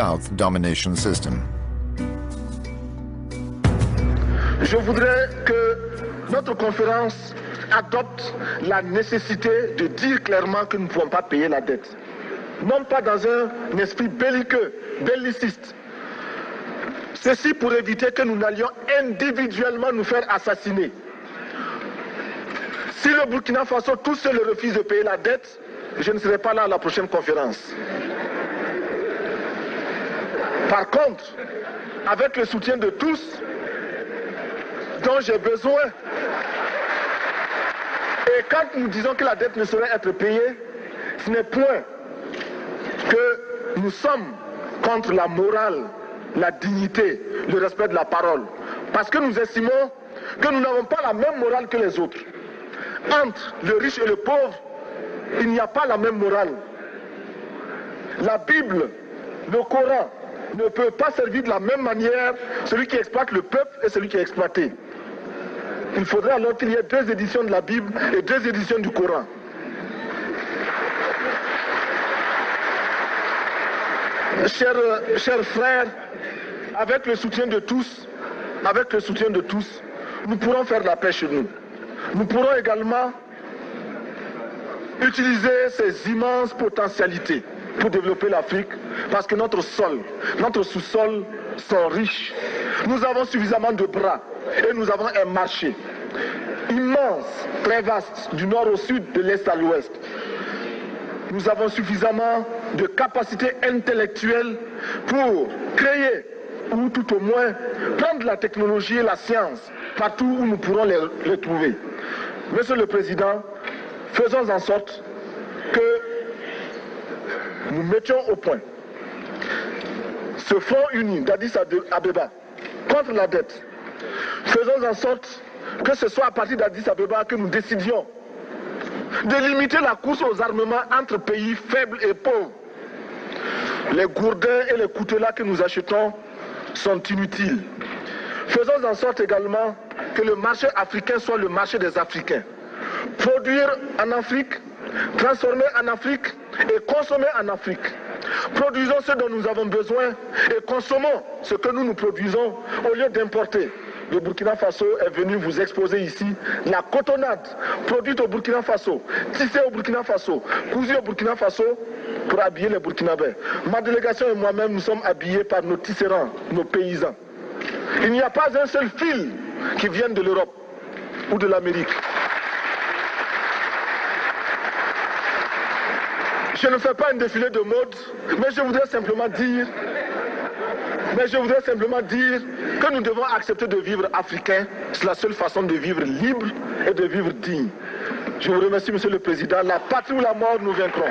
South domination system. Je voudrais que notre conférence adopte la nécessité de dire clairement que nous ne pouvons pas payer la dette. Non pas dans un esprit belliqueux, belliciste. Ceci pour éviter que nous n'allions individuellement nous faire assassiner. Si le Burkina Faso tout seul refuse de payer la dette, je ne serai pas là à la prochaine conférence. Par contre, avec le soutien de tous, dont j'ai besoin, et quand nous disons que la dette ne saurait être payée, ce n'est point que nous sommes contre la morale, la dignité, le respect de la parole. Parce que nous estimons que nous n'avons pas la même morale que les autres. Entre le riche et le pauvre, il n'y a pas la même morale. La Bible, le Coran, ne peut pas servir de la même manière celui qui exploite le peuple et celui qui est exploité. Il faudrait alors qu'il y ait deux éditions de la Bible et deux éditions du Coran. Chers frères, avec le soutien de tous, nous pourrons faire la paix chez nous. Nous pourrons également utiliser ces immenses potentialités pour développer l'Afrique, parce que notre sol, notre sous-sol sont riches. Nous avons suffisamment de bras et nous avons un marché immense, très vaste, du nord au sud, de l'est à l'ouest. Nous avons suffisamment de capacités intellectuelles pour créer, ou tout au moins prendre la technologie et la science partout où nous pourrons les trouver. Monsieur le Président, faisons en sorte que nous mettions au point ce front uni d'Addis Abeba contre la dette. Faisons en sorte que ce soit à partir d'Addis Abeba que nous décidions de limiter la course aux armements entre pays faibles et pauvres. Les gourdins et les coutelas que nous achetons sont inutiles. Faisons en sorte également que le marché africain soit le marché des Africains. Produire en Afrique, transformer en Afrique et consommer en Afrique. Produisons ce dont nous avons besoin et consommons ce que nous produisons au lieu d'importer. Le Burkina Faso est venu vous exposer ici la cotonnade produite au Burkina Faso, tissée au Burkina Faso, cousue au Burkina Faso pour habiller les Burkinabés. Ma délégation et moi-même, nous sommes habillés par nos tisserands, nos paysans. Il n'y a pas un seul fil qui vienne de l'Europe ou de l'Amérique. Je ne fais pas un défilé de mode, mais je voudrais simplement dire que nous devons accepter de vivre africain. C'est la seule façon de vivre libre et de vivre digne. Je vous remercie, Monsieur le Président. La patrie ou la mort, nous vaincrons.